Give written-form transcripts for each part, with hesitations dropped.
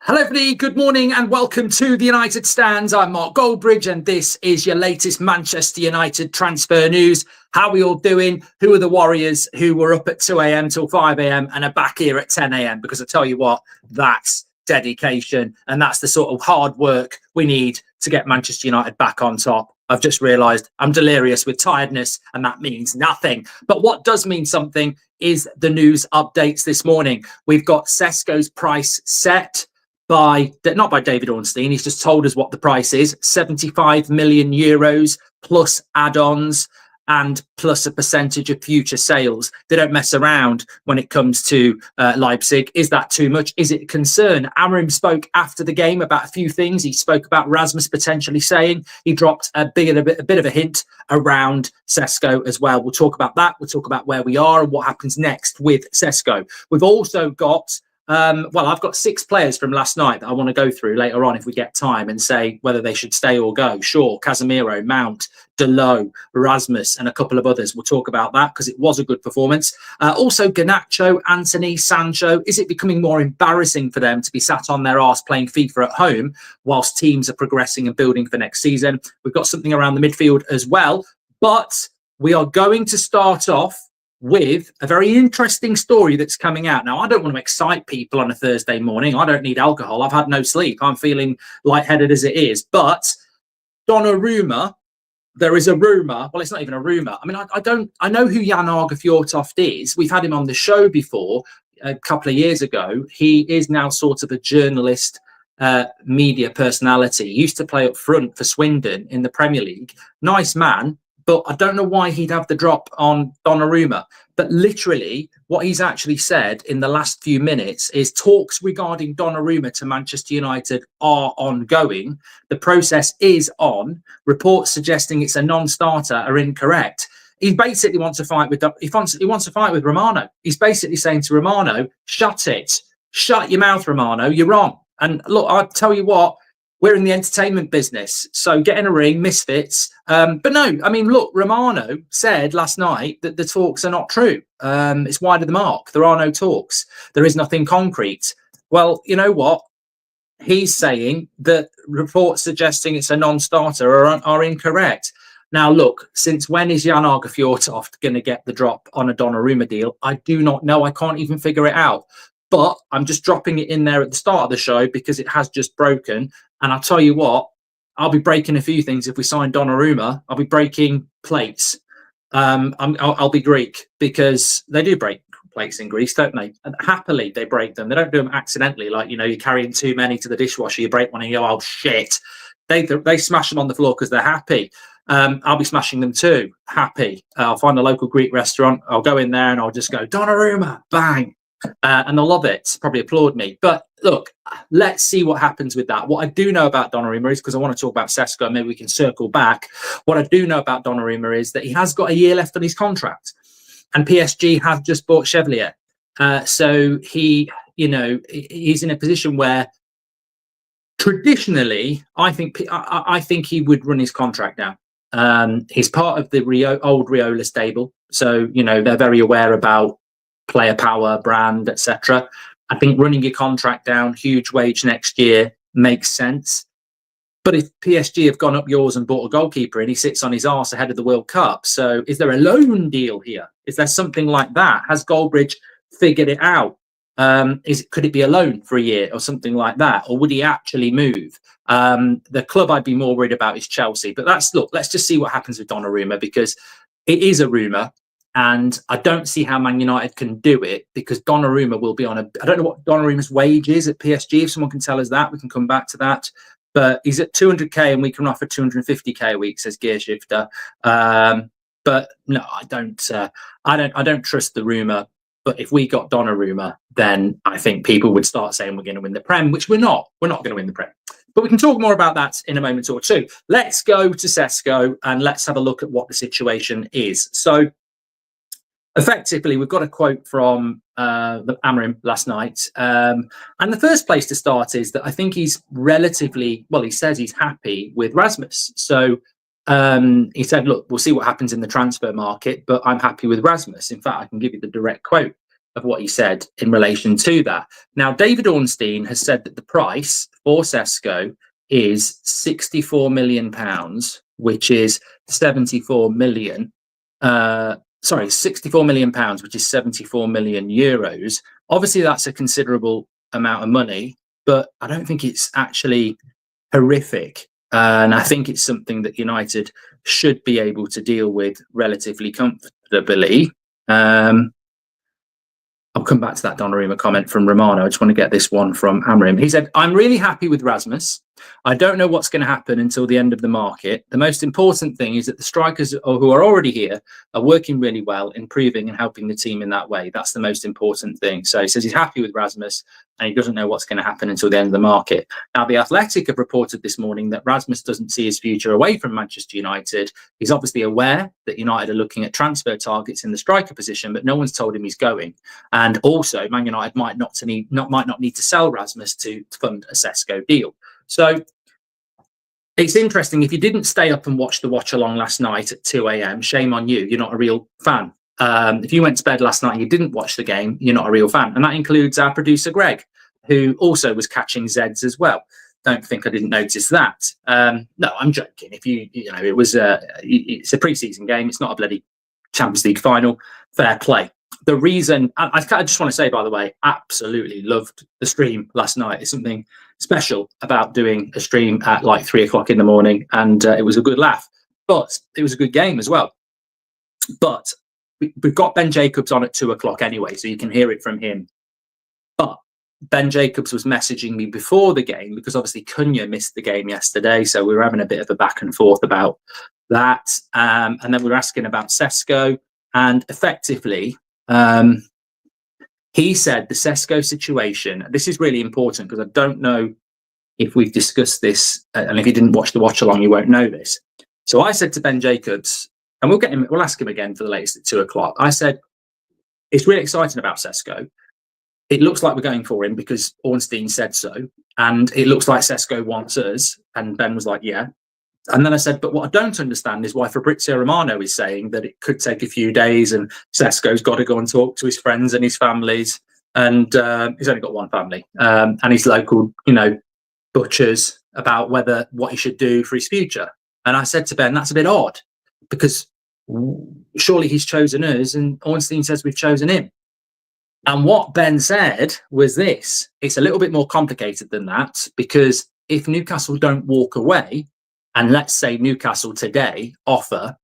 Hello everybody, good morning and welcome to the United Stands. I'm Mark Goldbridge and this is your latest Manchester United transfer news. How are we all doing? Who are the Warriors who were up at 2 a.m. till 5 a.m. and are back here at 10 a.m? Because I tell you what, that's dedication and that's the sort of hard work we need to get Manchester United back on top. I've just realised I'm delirious with tiredness and that means nothing. But what does mean something is the news updates this morning. We've got Sesko's price set not by David Ornstein. He's just told us what the price is: 75 million euros plus add-ons and plus a percentage of future sales. They don't mess around when it comes to Leipzig. Is that too much? Is it a concern? Amorim spoke after the game about a few things. He spoke about Rasmus potentially saying. He dropped a bit of a hint around Sesko as well. We'll talk about that. We'll talk about where we are and what happens next with Sesko. We've also got I've got 6 players from last night that I want to go through later on if we get time and say whether they should stay or go. Sure, Casemiro, Mount, Dalot, Rasmus, and a couple of others. We'll talk about that because it was a good performance. Also, Garnacho, Anthony, Sancho. Is it becoming more embarrassing for them to be sat on their arse playing FIFA at home whilst teams are progressing and building for next season? We've got something around the midfield as well. But we are going to start off with a very interesting story that's coming out. Now, I don't want to excite people on a Thursday morning. I don't need alcohol. I've had no sleep. I'm feeling lightheaded as it is. But Donnarumma, there is a rumour. Well, it's not even a rumour. I mean, I know who Jan Fjortoft is. We've had him on the show before a couple of years ago. He is now sort of a journalist, media personality. He used to play up front for Swindon in the Premier League. Nice man. But I don't know why he'd have the drop on Donnarumma. But literally, what he's actually said in the last few minutes is talks regarding Donnarumma to Manchester United are ongoing. The process is on. Reports suggesting it's a non-starter are incorrect. He basically wants to fight with Romano. He's basically saying to Romano, shut it. Shut your mouth, Romano. You're wrong. And look, I'll tell you what. We're in the entertainment business, so get in a ring, misfits. But no, I mean, look, Romano said last night that the talks are not true. It's wide of the mark. There are no talks. There is nothing concrete. Well, you know what? He's saying that reports suggesting it's a non-starter are incorrect. Now, look, since when is Jan Fjortoft going to get the drop on a Donnarumma deal? I do not know. I can't even figure it out. But I'm just dropping it in there at the start of the show because it has just broken. And I'll tell you what, I'll be breaking a few things if we sign Donnarumma. I'll be breaking plates. I'll be Greek because they do break plates in Greece, don't they? And happily they break them. They don't do them accidentally, like, you know, you're carrying too many to the dishwasher, you break one and you go, oh shit. They smash them on the floor because they're happy. I'll be smashing them too, happy. I'll find a local Greek restaurant. I'll go in there and I'll just go, Donnarumma, bang. And they'll love it, probably applaud me. But look, let's see what happens with that. What I do know about Donnarumma is, because I want to talk about Sesko, maybe we can circle back. What I do know about Donnarumma is that he has got a year left on his contract. And PSG have just bought Chevalier. So he, you know, he's in a position where traditionally, I think he would run his contract down. He's part of the old Riola stable. So, you know, they're very aware about player power, brand, etc. I think running your contract down, huge wage next year, makes sense. But if PSG have gone up yours and bought a goalkeeper and he sits on his arse ahead of the World Cup, so is there a loan deal here? Is there something like that? Has Goldbridge figured it out? Could it be a loan for a year or something like that? Or would he actually move? The club I'd be more worried about is Chelsea. But let's just see what happens with Donnarumma, because it is a rumour. And I don't see how Man United can do it, because Donnarumma will be on I don't know what Donnarumma's wage is at PSG. If someone can tell us that, we can come back to that. But he's at 200k and we can offer 250k a week, says Gearshifter. But no, I don't trust the rumour. But if we got Donnarumma, then I think people would start saying we're going to win the Prem, which we're not. We're not going to win the Prem. But we can talk more about that in a moment or two. Let's go to Sesko and let's have a look at what the situation is. So, effectively, we've got a quote from the Amorim last night. And the first place to start is that I think he's relatively, well, he says he's happy with Rasmus. So he said, look, we'll see what happens in the transfer market, but I'm happy with Rasmus. In fact, I can give you the direct quote. of what he said in relation to that. Now, David Ornstein has said that the price for Sesko is £64 million, which is 74 million. Sorry, £64 million, which is 74 million euros. Obviously, that's a considerable amount of money, but I don't think it's actually horrific. And I think it's something that United should be able to deal with relatively comfortably. I'll come back to that Donnarumma comment from Romano. I just want to get this one from Amorim. He said, I'm really happy with Rasmus. I don't know what's going to happen until the end of the market. The most important thing is that the strikers who are already here are working really well, improving and helping the team in that way. That's the most important thing. So he says he's happy with Rasmus and he doesn't know what's going to happen until the end of the market. Now, The Athletic have reported this morning that Rasmus doesn't see his future away from Manchester United. He's obviously aware that United are looking at transfer targets in the striker position, but no one's told him he's going. And also, Man United might not need to sell Rasmus to fund a Sesko deal. So it's interesting. If you didn't stay up and watch the watch along last night at 2 a.m, shame on you. You're not a real fan. If you went to bed last night and you didn't watch the game, you're not a real fan. And that includes our producer, Greg, who also was catching Zeds as well. Don't think I didn't notice that. No, I'm joking. If it was it's a pre-season game. It's not a bloody Champions League final. Fair play. The reason I just want to say, by the way, absolutely loved the stream last night. It's something special about doing a stream at like 3 o'clock in the morning, and it was a good laugh, but it was a good game as well. But we've got Ben Jacobs on at 2 o'clock anyway, so you can hear it from him. But Ben Jacobs was messaging me before the game because obviously Cunha missed the game yesterday, so we were having a bit of a back and forth about that, and then we were asking about Sesko, and effectively he said the Sesko situation, this is really important because I don't know if we've discussed this, and if you didn't watch the watch along, you won't know this. So I said to Ben Jacobs, and we'll ask him again for the latest at 2 o'clock. I said, it's really exciting about Sesko. It looks like we're going for him because Ornstein said so, and it looks like Sesko wants us. And Ben was like, yeah. And then I said, but what I don't understand is why Fabrizio Romano is saying that it could take a few days and Sesko's got to go and talk to his friends and his families. And he's only got one family, and his local, butchers about what he should do for his future. And I said to Ben, that's a bit odd because surely he's chosen us and Ornstein says we've chosen him. And what Ben said was this: it's a little bit more complicated than that, because if Newcastle don't walk away, and let's say Newcastle today offer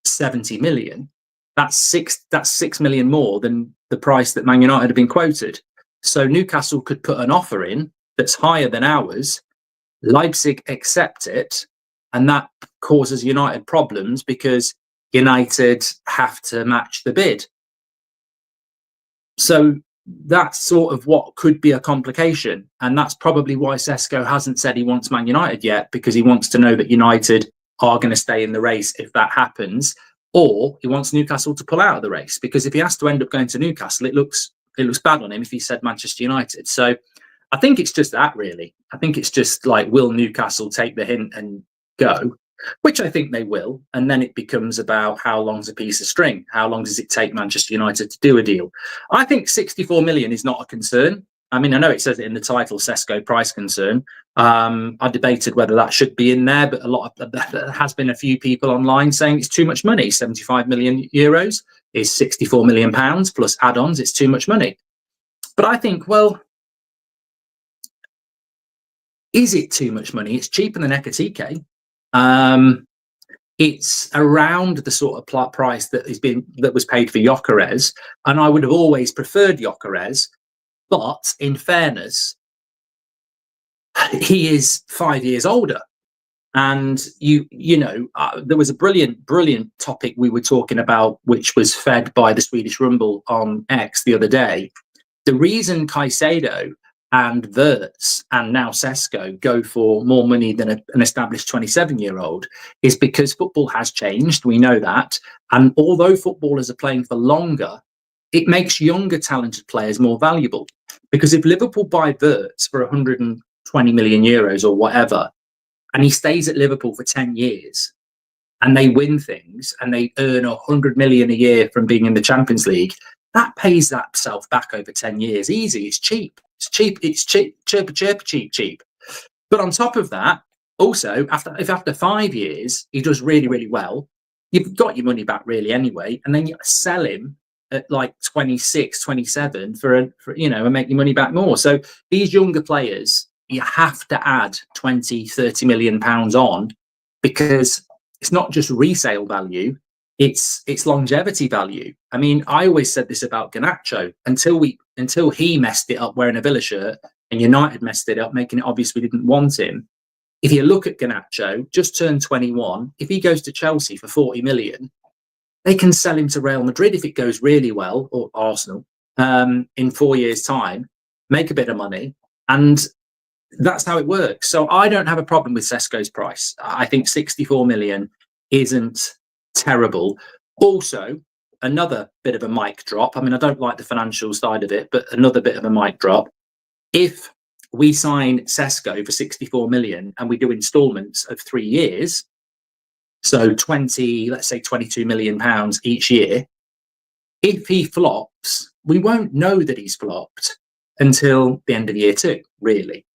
70 million, that's 6 million more than the price that Man United have been quoted. So Newcastle could put an offer in that's higher than ours. Leipzig accept it, and that causes United problems because United have to match the bid. So that's sort of what could be a complication. And that's probably why Sesko hasn't said he wants Man United yet, because he wants to know that United are going to stay in the race if that happens, or he wants Newcastle to pull out of the race, because if he has to end up going to Newcastle, it looks bad on him if he said Manchester United. So I think it's just that, really. I think it's just like, will Newcastle take the hint and go? Which I think they will. And then it becomes about how long's a piece of string? How long does it take Manchester United to do a deal? I think 64 million is not a concern. I mean, I know it says it in the title, Sesko price concern. I debated whether that should be in there, but there has been a few people online saying it's too much money. 75 million euros is 64 million pounds plus add-ons. It's too much money. But I think, well, is it too much money? It's cheaper than Ekatike. It's around the sort of price that was paid for Gyökeres, and I would have always preferred Gyökeres. But in fairness, he is 5 years older, and there was a brilliant topic we were talking about, which was fed by the Swedish Rumble on X the other day. The reason Caicedo and Wirtz and now Sesko go for more money than an established 27-year-old is because football has changed. We know that. And although footballers are playing for longer, it makes younger talented players more valuable. Because if Liverpool buy Wirtz for 120 million euros or whatever, and he stays at Liverpool for 10 years, and they win things and they earn 100 million a year from being in the Champions League, that pays that self back over 10 years. Easy. It's cheap. It's cheap. It's cheap. Cheap. But on top of that, also, after 5 years, he does really, really well, you've got your money back really anyway. And then you sell him at like 26, 27 for and make your money back more. So these younger players, you have to add 20, 30 million pounds on, because it's not just resale value, it's longevity value. I mean, I always said this about Garnacho until he messed it up wearing a Villa shirt and United messed it up, making it obvious we didn't want him. If you look at Garnacho, just turned 21, if he goes to Chelsea for 40 million, they can sell him to Real Madrid if it goes really well, or Arsenal, in 4 years' time, make a bit of money, and that's how it works. So I don't have a problem with Sesko's price. I think 64 million isn't terrible. Also, another bit of a mic drop. I mean, I don't like the financial side of it, but another bit of a mic drop. If we sign Sesko for 64 million and we do installments of 3 years, so let's say 22 million pounds each year, if he flops, we won't know that he's flopped until the end of year 2, really.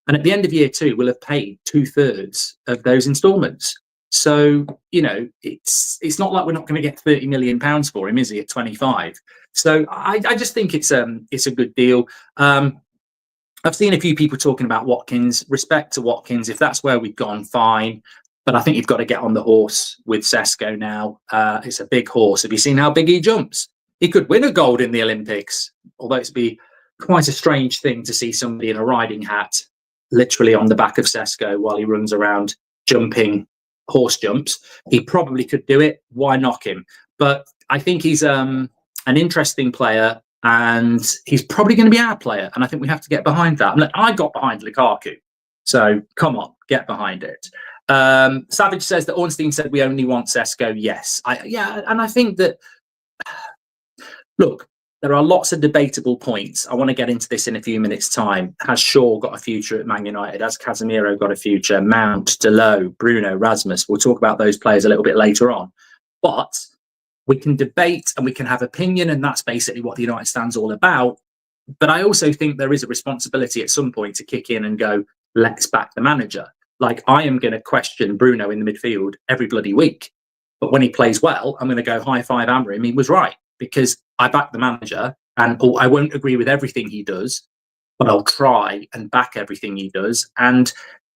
And at the end of year 2, we'll have paid 2/3 of those installments. So, it's not like we're not going to get 30 million pounds for him, is he, at 25? So I just think it's a good deal. I've seen a few people talking about Watkins. Respect to Watkins. If that's where we've gone, fine. But I think you've got to get on the horse with Sesko now. It's a big horse. Have you seen how big he jumps? He could win a gold in the Olympics, although it'd be quite a strange thing to see somebody in a riding hat literally on the back of Sesko while he runs around jumping horse jumps. He probably could do it. Why knock him? But I think he's an interesting player, and he's probably going to be our player. And I think we have to get behind that. And I got behind Lukaku. So come on, get behind it. Savage says that Ornstein said we only want Sesko. Yes. And I think that, look, there are lots of debatable points. I want to get into this in a few minutes' time. Has Shaw got a future at Man United? Has Casemiro got a future? Mount, Dalot, Bruno, Rasmus. We'll talk about those players a little bit later on. But we can debate and we can have opinion, and that's basically what the United Stand's all about. But I also think there is a responsibility at some point to kick in and go, let's back the manager. Like, I am going to question Bruno in the midfield every bloody week. But when he plays well, I'm going to go high five Amorim. He was right, because I back the manager, and I won't agree with everything he does, but I'll try and back everything he does. And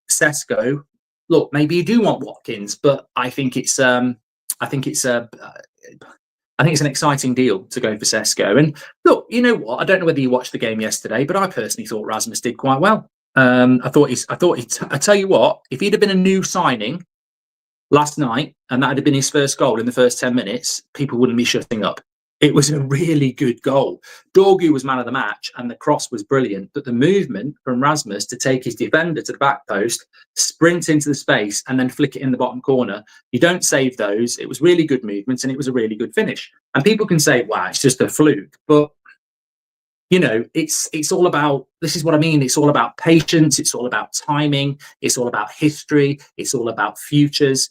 Sesko, look, maybe you do want Watkins, but I think it's an exciting deal to go for Sesko. And look, you know what? I don't know whether you watched the game yesterday, but I personally thought Rasmus did quite well. I tell you what, if he'd have been a new signing last night and that had been his first goal in the first 10 minutes, people wouldn't be shutting up. It was a really good goal. Dorgu was man of the match and the cross was brilliant, but the movement from Rasmus to take his defender to the back post, sprint into the space and then flick it in the bottom corner, you don't save those. It was really good movements and it was a really good finish. And people can say, wow, it's just a fluke. But, it's all about, this is what I mean, it's all about patience, it's all about timing, it's all about history, it's all about futures.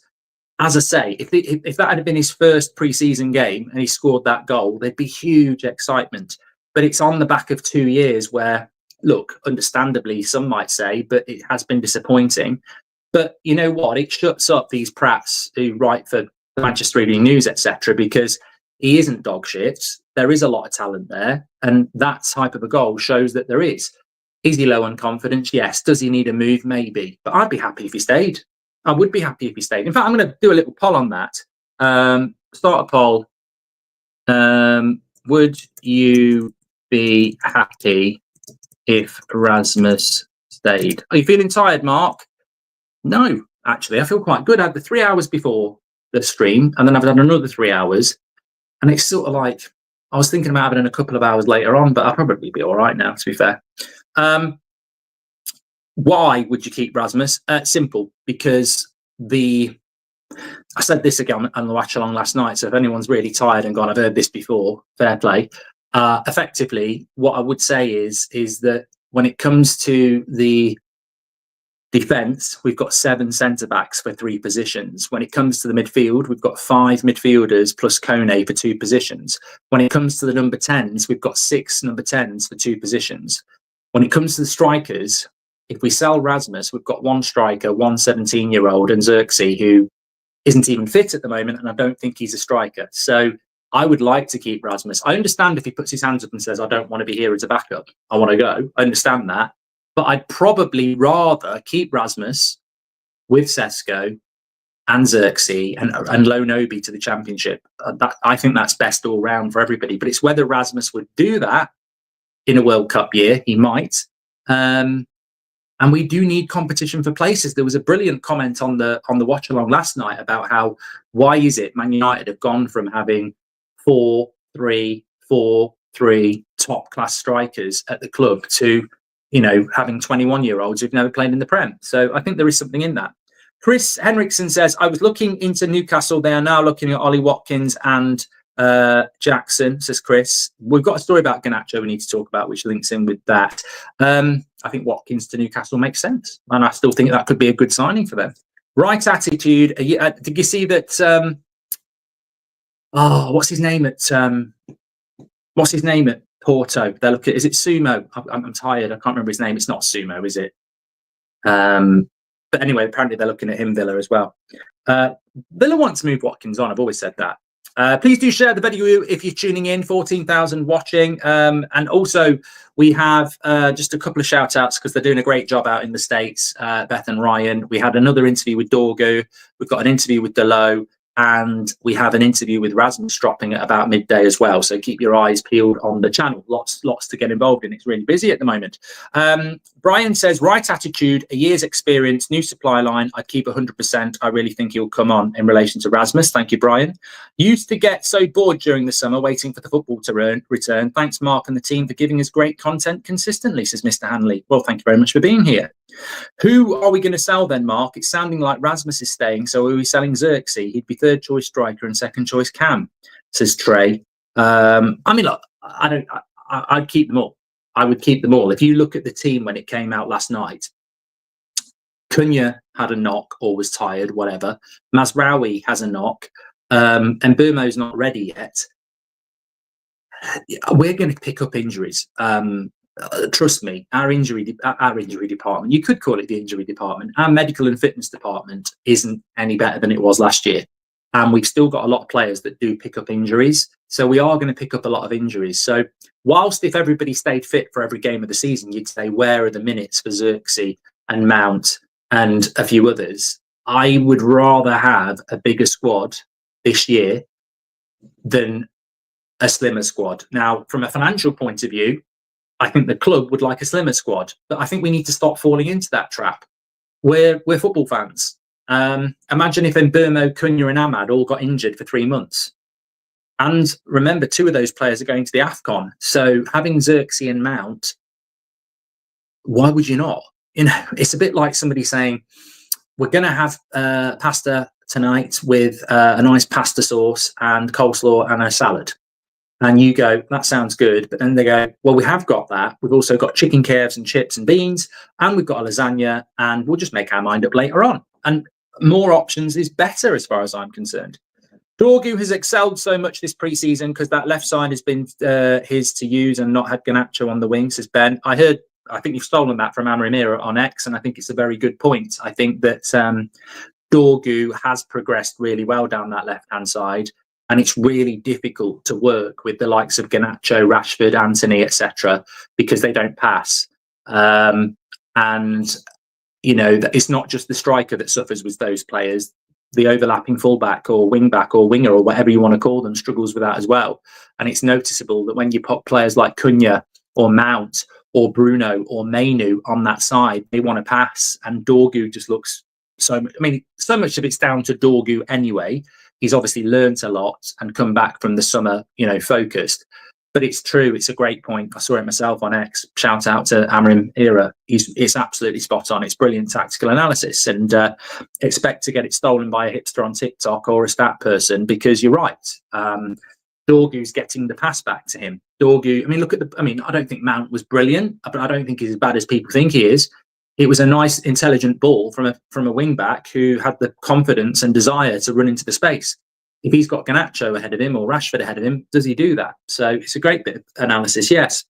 As I say, if that had been his first pre-season game and he scored that goal, there'd be huge excitement. But it's on the back of 2 years where, look, understandably, some might say, but it has been disappointing. But you know what? It shuts up these prats who write for the Manchester Evening News, etc., because he isn't dog shit. There is a lot of talent there. And that type of a goal shows that there is. Is he low on confidence? Yes. Does he need a move? Maybe. But I'd be happy if he stayed. I would be happy if he stayed. In fact, I'm going to do a little poll on that. Start a poll. Would you be happy if Rasmus stayed? Are you feeling tired, Mark? No, actually, I feel quite good. I had the 3 hours before the stream, and then I've had another 3 hours. And it's sort of like, I was thinking about having a couple of hours later on, but I'll probably be all right now, to be fair. Why would you keep Rasmus? Simple, because I said this again on the watch along last night. So if anyone's really tired and gone, I've heard this before, fair play. Effectively, what I would say is that when it comes to the Defence, we've got 7 centre-backs for 3 positions. When it comes to the midfield, we've got 5 midfielders plus Kone for 2 positions. When it comes to the number 10s, we've got 6 number 10s for 2 positions. When it comes to the strikers, if we sell Rasmus, we've got 1 striker, 1 17-year-old, and Xerxes, who isn't even fit at the moment, and I don't think he's a striker. So I would like to keep Rasmus. I understand if he puts his hands up and says, I don't want to be here as a backup, I want to go. I understand that. But I'd probably rather keep Rasmus with Sesko and Xerxes and loan Obi to the Championship. I think that's best all round for everybody. But it's whether Rasmus would do that in a World Cup year. He might. And we do need competition for places. There was a brilliant comment on the watch along last night about how, why is it Man United have gone from having 4-3-4-3 top class strikers at the club to, you know, having 21-year-olds who've never played in the Prem. So I think there is something in that. Chris Henriksen says, I was looking into Newcastle. They are now looking at Ollie Watkins and Jackson, says Chris. We've got a story about Garnacho we need to talk about, which links in with that. I think Watkins to Newcastle makes sense. And I still think that could be a good signing for them. Right attitude. Did you see that? What's his name at Porto? They're looking. Is it Sumo? I'm tired. I can't remember his name. It's not Sumo, is it? But anyway, apparently they're looking at him, Villa, as well. Villa want to move Watkins on. I've always said that. Please do share the video if you're tuning in. 14,000 watching. And also, we have just a couple of shout outs because they're doing a great job out in the States. Beth and Ryan. We had another interview with Dorgu. We've got an interview with Dalot. And we have an interview with Rasmus dropping at about midday as well. So keep your eyes peeled on the channel. Lots to get involved in. It's really busy at the moment. Brian says, right attitude, a year's experience, new supply line. I'd keep 100%. I really think he'll come on in relation to Rasmus. Thank you, Brian. Used to get so bored during the summer waiting for the football to return. Thanks, Mark and the team, for giving us great content consistently, says Mr. Hanley. Well, thank you very much for being here. Who are we going to sell then, Mark? It's sounding like Rasmus is staying. So are we selling Xerxes? He'd be 3rd choice striker and 2nd choice Cam, says Trey. I mean, look, I'd keep them all. I would keep them all. If you look at the team when it came out last night, Cunha had a knock or was tired, whatever. Mazraoui has a knock. And Burmo's not ready yet. We're going to pick up injuries. Trust me, our injury department, you could call it the injury department, our medical and fitness department isn't any better than it was last year. And we've still got a lot of players that do pick up injuries. So we are going to pick up a lot of injuries. So whilst if everybody stayed fit for every game of the season, you'd say, where are the minutes for Xerxes and Mount and a few others? I would rather have a bigger squad this year than a slimmer squad. Now, from a financial point of view, I think the club would like a slimmer squad, but I think we need to stop falling into that trap. We're football fans. Imagine if Mbeumo, Cunha and Ahmad all got injured for 3 months. And remember, 2 of those players are going to the AFCON. So having Xerxes and Mount, why would you not? You know, it's a bit like somebody saying, we're going to have pasta tonight with a nice pasta sauce and coleslaw and a salad. And you go, that sounds good. But then they go, well, we have got that. We've also got chicken calves and chips and beans, and we've got a lasagna, and we'll just make our mind up later on. And more options is better as far as I'm concerned. Dorgu has excelled so much this pre-season because that left side has been his to use and not had Garnacho on the wing, says Ben. I think you've stolen that from Amorims on X, and I think it's a very good point. I think that Dorgu has progressed really well down that left-hand side. And it's really difficult to work with the likes of Garnacho, Rashford, Anthony, etc., because they don't pass. And, you know, it's not just the striker that suffers with those players. The overlapping fullback or wingback or winger or whatever you want to call them struggles with that as well. And it's noticeable that when you put players like Cunha or Mount or Bruno or Mainu on that side, they want to pass. And Dorgu just looks so much of it's down to Dorgu anyway. He's obviously learnt a lot and come back from the summer, you know, focused. But it's true. It's a great point. I saw it myself on X. Shout out to Amorim era. It's absolutely spot on. It's brilliant tactical analysis, and expect to get it stolen by a hipster on TikTok or a stat person, because you're right. Dorgu's getting the pass back to him. Dorgu. I mean, I don't think Mount was brilliant, but I don't think he's as bad as people think he is. it was a nice, intelligent ball from a wing back who had the confidence and desire to run into the space. If he's got Garnacho ahead of him or Rashford ahead of him, does he do that? So it's a great bit of analysis. Yes.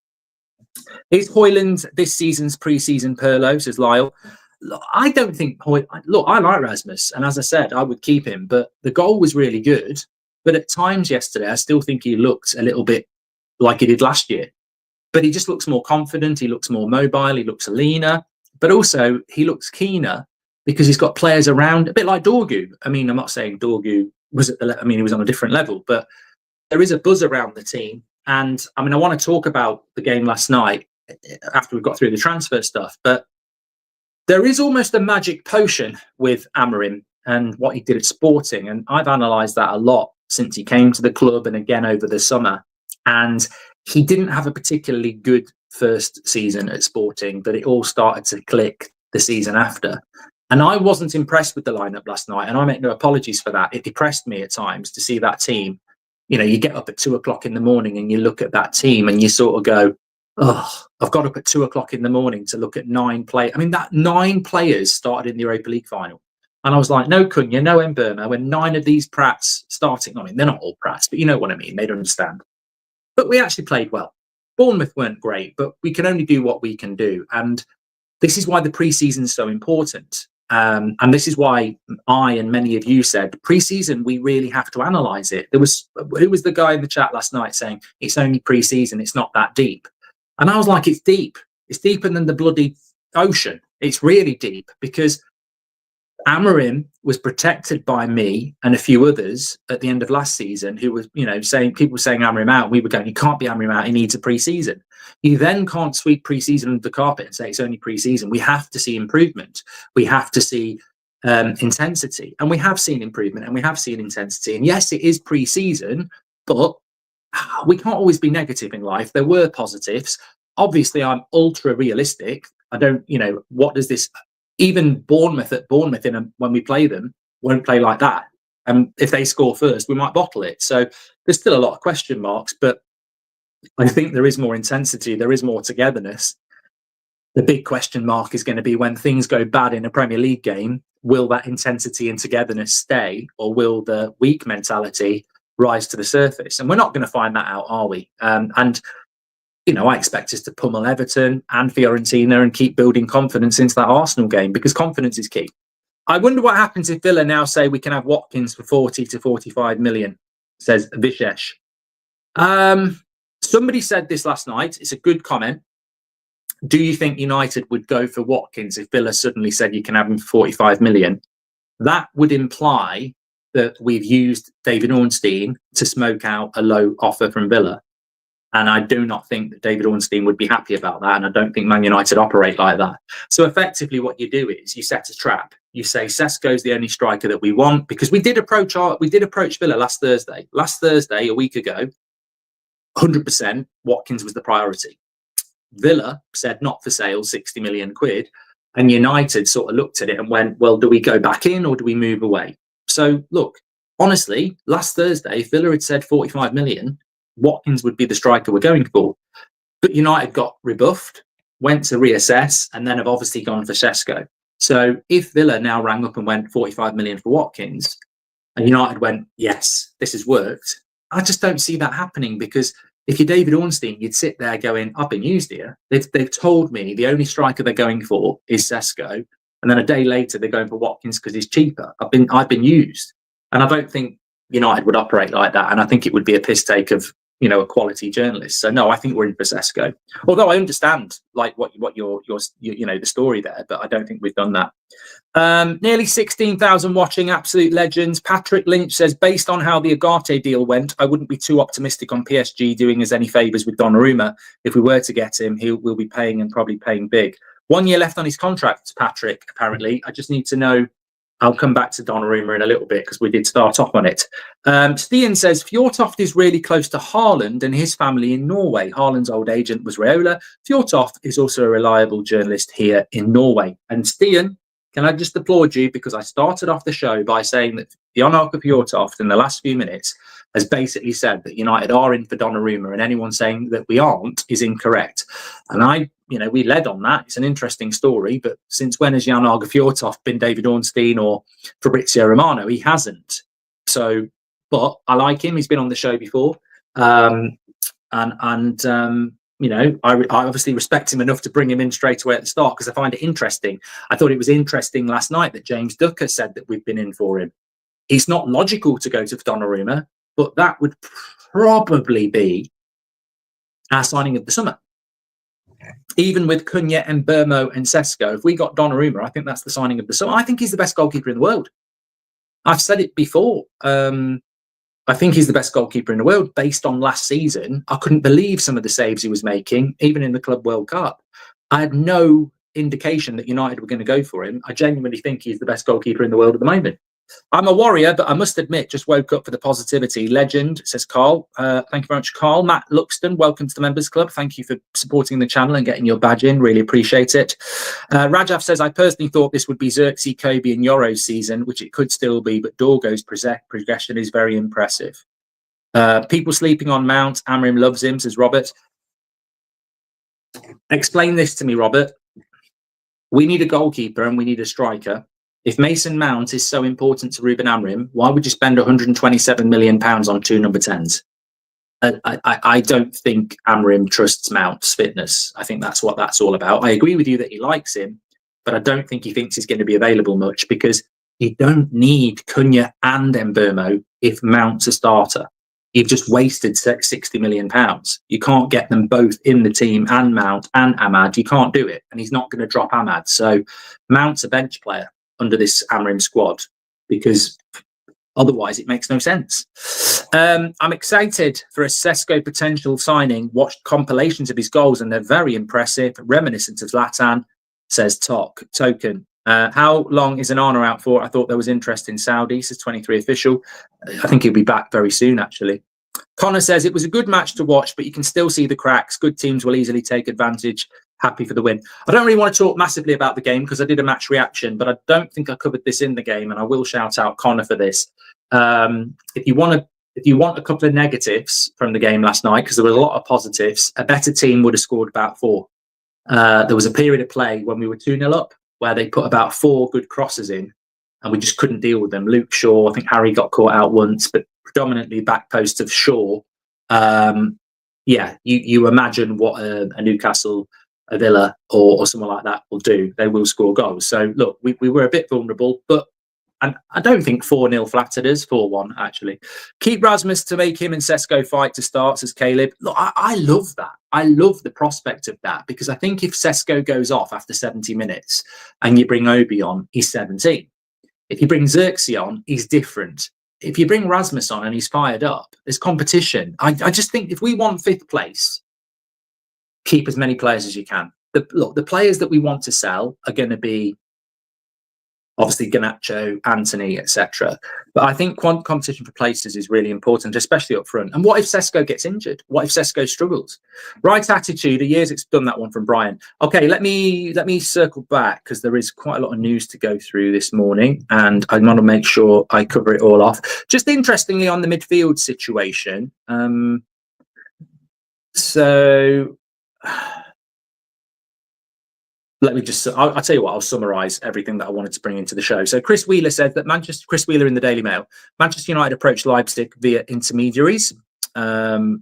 Is Hojlund this season's pre-season Pirlo, says Lyle? Look, I don't think look, I like Rasmus, and as I said, I would keep him, but the goal was really good. But at times yesterday, I still think he looked a little bit like he did last year. But he just looks more confident, he looks more mobile, he looks leaner, but also he looks keener because he's got players around, a bit like Dorgu. I mean, I'm not saying Dorgu was at the he was on a different level, but there is a buzz around the team. And I mean, I want to talk about the game last night after we've got through the transfer stuff, but there is almost a magic potion with Amorim and what he did at Sporting. And I've analysed that a lot since he came to the club and again over the summer. And he didn't have a particularly good first season at Sporting, but it all started to click the season after. And I wasn't impressed with the lineup last night, and I make no apologies for that. It depressed me at times to see that team. You know, you get up at 2 o'clock in the morning and you look at that team and you sort of go, oh, I've got up at 2 o'clock in the morning to look at 9 players. I mean, that 9 players started in the Europa League final. And I was like, no Cunha, no Mberma, when 9 of these prats starting. I mean, they're not all prats, but you know what I mean. They'd understand. But we actually played well. Bournemouth weren't great, but we can only do what we can do. And this is why the pre-season is so important. And this is why I and many of you said pre-season, we really have to analyse it. Who was the guy in the chat last night saying it's only pre-season, it's not that deep? And I was like, it's deep. It's deeper than the bloody ocean. It's really deep because Amorim was protected by me and a few others at the end of last season who was, you know, saying, people were saying Amorim out. We were going, you can't be Amorim out. He needs a pre-season. You then can't sweep pre-season under the carpet and say it's only pre-season. We have to see improvement. We have to see intensity. And we have seen improvement and we have seen intensity. And yes, it is pre-season, but we can't always be negative in life. There were positives. Obviously, I'm ultra realistic. I don't, you know, what does this, even Bournemouth when we play them, won't play like that. And if they score first, we might bottle it. So there's still a lot of question marks, but I think there is more intensity. There is more togetherness. The big question mark is going to be when things go bad in a Premier League game, will that intensity and togetherness stay, or will the weak mentality rise to the surface? And we're not going to find that out, are we? And you know, I expect us to pummel Everton and Fiorentina and keep building confidence into that Arsenal game, because confidence is key. I wonder what happens if Villa now say we can have Watkins for 40 to 45 million, says Vishesh. Somebody said this last night. It's a good comment. Do you think United would go for Watkins if Villa suddenly said you can have him for 45 million? That would imply that we've used David Ornstein to smoke out a low offer from Villa. And I do not think that David Ornstein would be happy about that. And I don't think Man United operate like that. So effectively what you do is you set a trap. You say Sesko's the only striker that we want, because we did approach Villa last Thursday. Last Thursday, a week ago, 100% Watkins was the priority. Villa said not for sale, 60 million quid. And United sort of looked at it and went, well, do we go back in or do we move away? So look, honestly, last Thursday, if Villa had said 45 million, Watkins would be the striker we're going for. But United got rebuffed, went to reassess, and then have obviously gone for Sesko. So if Villa now rang up and went 45 million for Watkins, and United went, yes, this has worked, I just don't see that happening, because if you're David Ornstein, you'd sit there going, I've been used here. They've told me the only striker they're going for is Sesko. And then a day later, they're going for Watkins because he's cheaper. I've been used. And I don't think United would operate like that. And I think it would be a piss take of, you know, a quality journalist. So no, I think we're in for Sesko. Although I understand like what your you know, the story there, but I don't think we've done that. Nearly 16,000 watching, absolute legends. Patrick Lynch says, based on how the Ugarte deal went, I wouldn't be too optimistic on PSG doing us any favours with Donnarumma. If we were to get him, we'll be paying, and probably paying big. 1 year left on his contract, Patrick, apparently. I just need to know. I'll come back to Donnarumma in a little bit because we did start off on it. Stian says, Fjortoft is really close to Haaland and his family in Norway. Haaland's old agent was Raiola. Fjortoft is also a reliable journalist here in Norway. And Stian, can I just applaud you, because I started off the show by saying that Donnarumma Talks in the last few minutes has basically said that United are in for Donnarumma, and anyone saying that we aren't is incorrect. And we led on that. It's an interesting story, but since when has Jan Arge Fjortoft been David Ornstein or Fabrizio Romano? He hasn't. So, but I like him. He's been on the show before. I obviously respect him enough to bring him in straight away at the start, because I find it interesting. I thought it was interesting last night that James Ducker said that we've been in for him. It's not logical to go to Donnarumma, but that would probably be our signing of the summer. Even with Cunha and Mbeumo and Sesko, if we got Donnarumma, I think that's the signing of the summer. I think he's the best goalkeeper in the world. I've said it before. I think he's the best goalkeeper in the world based on last season. I couldn't believe some of the saves he was making, even in the Club World Cup. I had no indication that United were going to go for him. I genuinely think he's the best goalkeeper in the world at the moment. I'm a Warrior, but I must admit, just woke up for the positivity. Legend, says Carl. Thank you very much, Carl. Matt Luxton, welcome to the Members Club. Thank you for supporting the channel and getting your badge in. Really appreciate it. Rajaf says, I personally thought this would be Xerxes, Kobe and Yoro's season, which it could still be, but Dorgo's progression is very impressive. People sleeping on Mount. Amorim loves him, says Robert. Explain this to me, Robert. We need a goalkeeper and we need a striker. If Mason Mount is so important to Ruben Amorim, why would you spend £127 million on 2 number 10s? I don't think Amorim trusts Mount's fitness. I think that's what that's all about. I agree with you that he likes him, but I don't think he thinks he's going to be available much, because you don't need Cunha and Mbeumo if Mount's a starter. You've just wasted £60 million. You can't get them both in the team, and Mount and Ahmad. You can't do it, and he's not going to drop Ahmad. So Mount's a bench player under this Amorim squad, because otherwise it makes no sense. I'm excited for a Sesko potential signing. Watched compilations of his goals and they're very impressive, reminiscent of Zlatan, says Token. How long is Onana out for? I thought there was interest in Saudi, says 23 official. I think he'll be back very soon, actually. Connor says it was a good match to watch, but you can still see the cracks. Good teams will easily take advantage. Happy for the win. I don't really want to talk massively about the game because I did a match reaction, but I don't think I covered this in the game, and I will shout out Connor for this. If you want a couple of negatives from the game last night, because there were a lot of positives, a better team would have scored about 4. There was a period of play when we were 2-0 up where they put about 4 good crosses in, and we just couldn't deal with them. Luke Shaw, I think Harry got caught out once, but predominantly back post of Shaw. You imagine what a Newcastle, a Villa or someone like that will do. They will score goals. So look, we were a bit vulnerable, but I don't think 4-0 flattered us. 4-1 actually. Keep Rasmus to make him and Sesko fight to start, says Caleb. Look, I love that. I love the prospect of that, because I think if Sesko goes off after 70 minutes and you bring Obi on, he's 17. If you bring Xerxes on, he's different. If you bring Rasmus on and he's fired up, there's competition. I just think if we want 5th place, keep as many players as you can. The players that we want to sell are going to be obviously Garnacho, Anthony, etc. But I think competition for places is really important, especially up front. And what if Sesko gets injured? What if Sesko struggles? Right attitude. A year's done that one from Brian. Okay, let me circle back, because there is quite a lot of news to go through this morning, and I want to make sure I cover it all off. Just interestingly on the midfield situation. Let me just, I'll tell you what, I'll summarise everything that I wanted to bring into the show. So Chris Wheeler said that Chris Wheeler in the Daily Mail, Manchester United approached Leipzig via intermediaries. It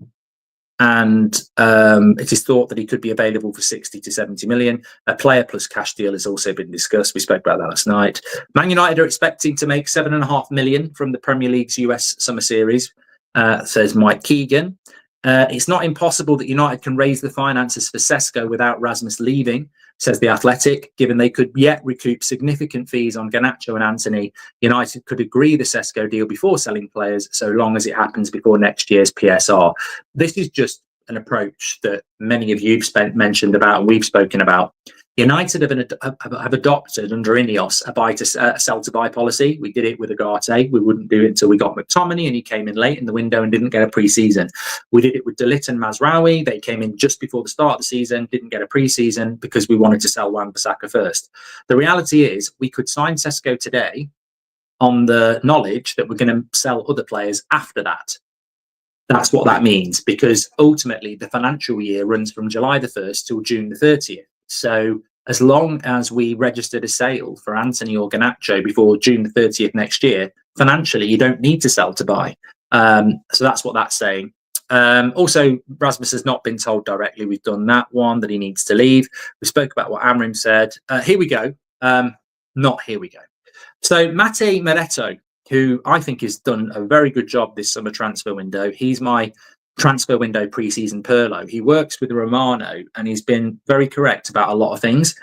is thought that he could be available for 60 to 70 million. A player plus cash deal has also been discussed. We spoke about that last night. Man United are expecting to make 7.5 million from the Premier League's US Summer Series, says Mike Keegan. It's not impossible that United can raise the finances for Sesko without Rasmus leaving, says The Athletic. Given they could yet recoup significant fees on Garnacho and Anthony, United could agree the Sesko deal before selling players, so long as it happens before next year's PSR. This is just an approach that many of you've mentioned about and we've spoken about. United have adopted under Ineos a sell to buy policy. We did it with Agate. We wouldn't do it until we got McTominay, and he came in late in the window and didn't get a pre-season. We did it with Dalot and Mazraoui. They came in just before the start of the season, didn't get a pre-season because we wanted to sell Wan-Bissaka first. The reality is we could sign Sesko today on the knowledge that we're going to sell other players after that. That's what that means, because ultimately the financial year runs from July the 1st till June the 30th. So as long as we registered a sale for Anthony or Garnacho before June the 30th next year, financially, you don't need to sell to buy. So that's what that's saying. Also, Rasmus has not been told directly. We've done that one, that he needs to leave. We spoke about what Amorim said. Here we go. Not here we go. So Mate Meretto, who I think has done a very good job this summer transfer window. He's my transfer window pre-season Perlo. He works with Romano and he's been very correct about a lot of things.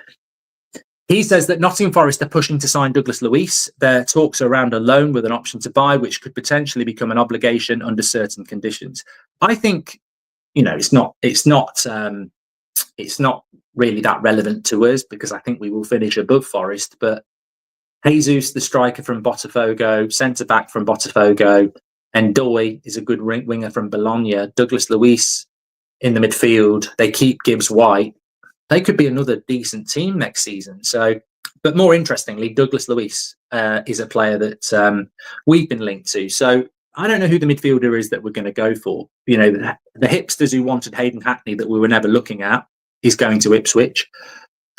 He says that Nottingham Forest are pushing to sign Douglas Luiz. Their talks are around a loan with an option to buy, which could potentially become an obligation under certain conditions. I think, it's not really that relevant to us because I think we will finish above Forest. But Jesus, the striker from Botafogo, centre back from Botafogo, and Doy is a good winger from Bologna. Douglas Luiz in the midfield. They keep Gibbs White. They could be another decent team next season. So, but more interestingly, Douglas Luiz is a player that we've been linked to. So I don't know who the midfielder is that we're going to go for. The hipsters who wanted Hayden Hackney that we were never looking at is going to Ipswich.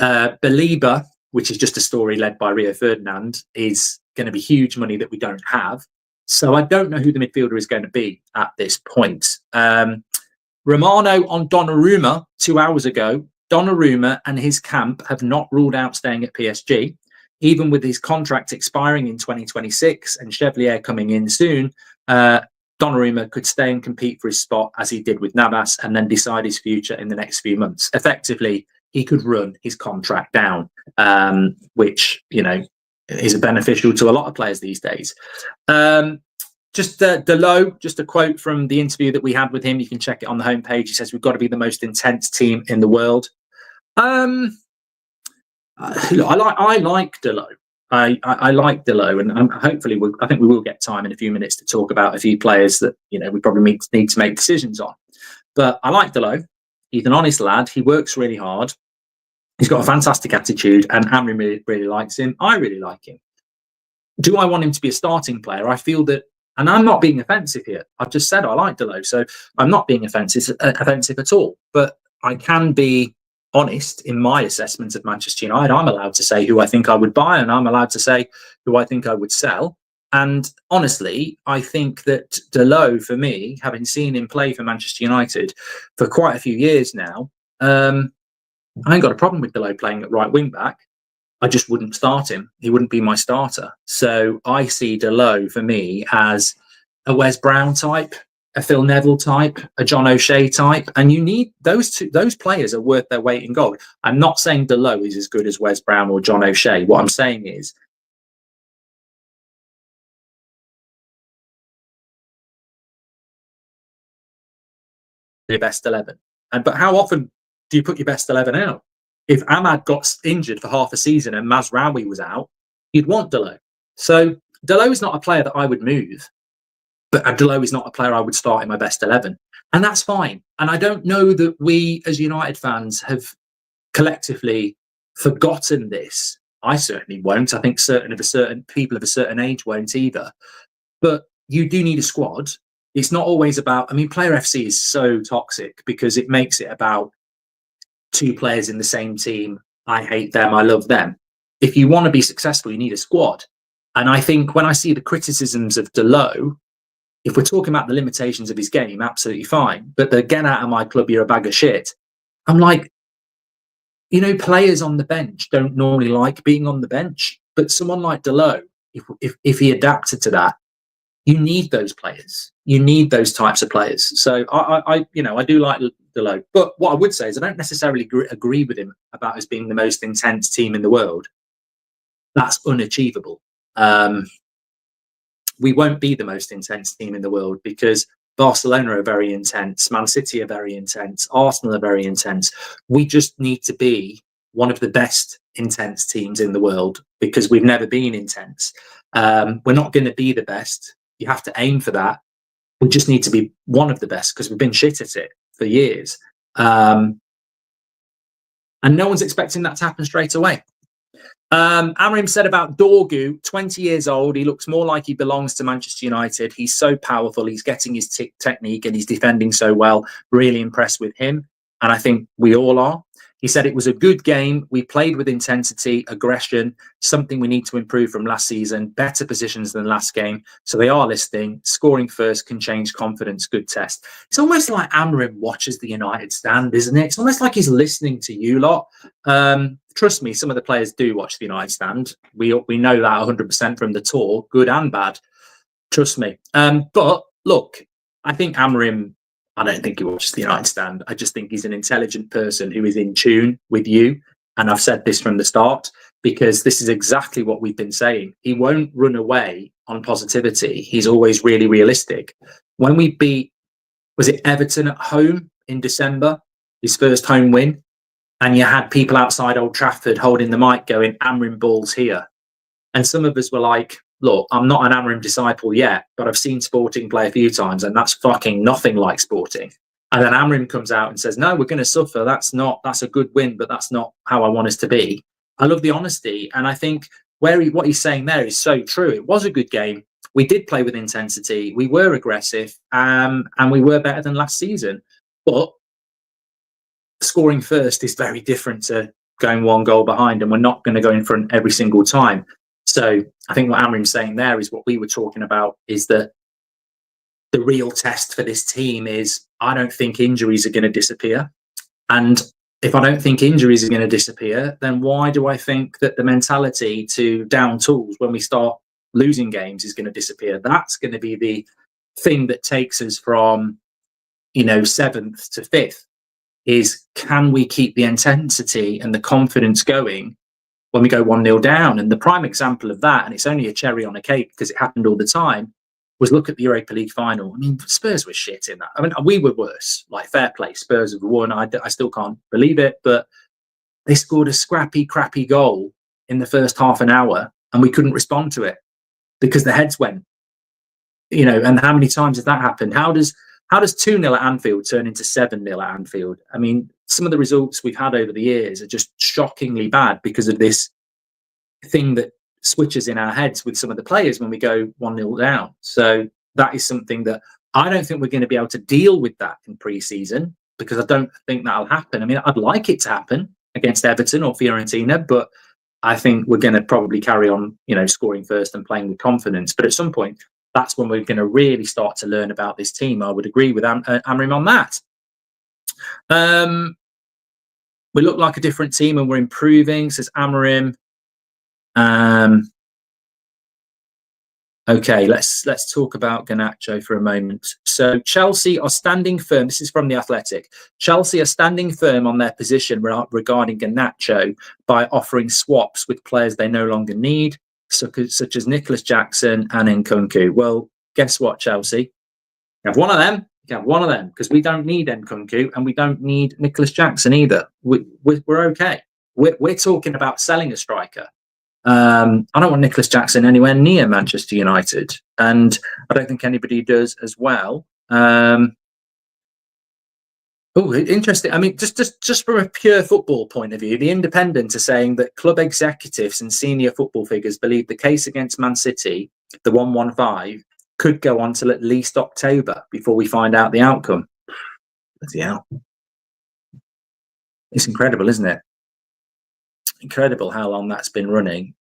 Belieber, which is just a story led by Rio Ferdinand, is going to be huge money that we don't have. So I don't know who the midfielder is going to be at this point. Romano on Donnarumma 2 hours ago. Donnarumma and his camp have not ruled out staying at PSG. Even with his contract expiring in 2026 and Chevalier coming in soon, Donnarumma could stay and compete for his spot as he did with Navas and then decide his future in the next few months. Effectively, he could run his contract down, which, is beneficial to a lot of players these days. Dalot, just a quote from the interview that we had with him. You can check it on the homepage. He says, we've got to be the most intense team in the world. I like Dalot. I like Dalot, and hopefully I think we will get time in a few minutes to talk about a few players that, we probably need to make decisions on. But I like Dalot. He's an honest lad. He works really hard. He's got a fantastic attitude, and Amorim really likes him. I really like him. Do I want him to be a starting player? I feel that, and I'm not being offensive here. I've just said I like Dalot, so I'm not being offensive at all. But I can be honest in my assessment of Manchester United. I'm allowed to say who I think I would buy, and I'm allowed to say who I think I would sell. And honestly, I think that Dalot, for me, having seen him play for Manchester United for quite a few years now, I ain't got a problem with Dalot playing at right wing back. I just wouldn't start him. He wouldn't be my starter. So I see Dalot for me as a Wes Brown type, a Phil Neville type, a John O'Shea type. And you need those players are worth their weight in gold. I'm not saying Dalot is as good as Wes Brown or John O'Shea. What I'm saying is the best 11. But how often do you put your best 11 out? If Ahmad got injured for half a season and Mazraoui was out, you'd want Dalot. So Dalot is not a player that I would move, but Dalot is not a player I would start in my best 11. And that's fine. And I don't know that we as United fans have collectively forgotten this. I certainly won't. I think certain people of a certain age won't either. But you do need a squad. It's not always about, Player FC is so toxic because it makes it about two players in the same team. I hate them, I love them. If you want to be successful, you need a squad. And I think when I see the criticisms of Dalot, if we're talking about the limitations of his game, absolutely fine. But the get out of my club, you're a bag of shit. I'm like, players on the bench don't normally like being on the bench. But someone like Dalot, if he adapted to that, you need those players. You need those types of players. So I do like Dalot. But what I would say is I don't necessarily agree with him about us being the most intense team in the world. That's unachievable. We won't be the most intense team in the world because Barcelona are very intense. Man City are very intense. Arsenal are very intense. We just need to be one of the best intense teams in the world because we've never been intense. We're not going to be the best. You have to aim for that. We just need to be one of the best because we've been shit at it for years. And no one's expecting that to happen straight away. Amorim said about Dorgu, 20 years old. He looks more like he belongs to Manchester United. He's so powerful. He's getting his technique and he's defending so well. Really impressed with him. And I think we all are. He said it was a good game. We played with intensity, aggression, something we need to improve from last season, better positions than last game. So they are listening. Scoring first can change confidence. Good test. It's almost like Amorim watches the United stand, isn't it? It's almost like he's listening to you lot. Trust me, some of the players do watch the United stand. We know that 100% from the tour, good and bad. Trust me. But look, I think Amorim, I don't think he watches the United stand. I just think he's an intelligent person who is in tune with you. And I've said this from the start, because this is exactly what we've been saying. He won't run away on positivity. He's always really realistic. When we beat, was it Everton at home in December, his first home win? And you had people outside Old Trafford holding the mic going, Amorim balls here. And some of us were like, look, I'm not an Amorim disciple yet, but I've seen Sporting play a few times and that's fucking nothing like Sporting. And then Amorim comes out and says, no, we're going to suffer. That's a good win, but that's not how I want us to be. I love the honesty. And I think what he's saying there is so true. It was a good game. We did play with intensity. We were aggressive and we were better than last season. But scoring first is very different to going one goal behind, and we're not going to go in front every single time. So I think what Amorim's saying there is what we were talking about, is that the real test for this team is, I don't think injuries are going to disappear. And if I don't think injuries are going to disappear, then why do I think that the mentality to down tools when we start losing games is going to disappear? That's going to be the thing that takes us from, 7th to 5th. Is, can we keep the intensity and the confidence going when we go 1-0 down? And the prime example of that, and it's only a cherry on a cake because it happened all the time, was look at the Europa League final. I mean, Spurs were shit in that. I mean, we were worse. Like, fair play. Spurs have won. I still can't believe it, but they scored a scrappy, crappy goal in the first half an hour and we couldn't respond to it because the heads went. And how many times has that happened? How does 2-0 at Anfield turn into 7-0 at Anfield? I mean, some of the results we've had over the years are just shockingly bad because of this thing that switches in our heads with some of the players when we go 1-0 down. So that is something that I don't think we're going to be able to deal with that in pre-season, because I don't think that'll happen. I mean, I'd like it to happen against Everton or Fiorentina, but I think we're going to probably carry on, scoring first and playing with confidence. But at some point, that's when we're going to really start to learn about this team. I would agree with Amorim on that. We look like a different team and we're improving, says Amorim. Okay, let's talk about Garnacho for a moment. So Chelsea are standing firm. This is from The Athletic. Chelsea are standing firm on their position regarding Garnacho by offering swaps with players they no longer need, such as Nicholas Jackson and Nkunku. Well, guess what, Chelsea? You have one of them. You have one of them, because we don't need Nkunku and we don't need Nicholas Jackson either. We're okay. We're talking about selling a striker. I don't want Nicholas Jackson anywhere near Manchester United, and I don't think anybody does as well. Oh, interesting. I mean, just from a pure football point of view, the Independent are saying that club executives and senior football figures believe the case against Man City, the 115, could go on till at least October before we find out the outcome. Bloody hell. It's incredible, isn't it? Incredible how long that's been running.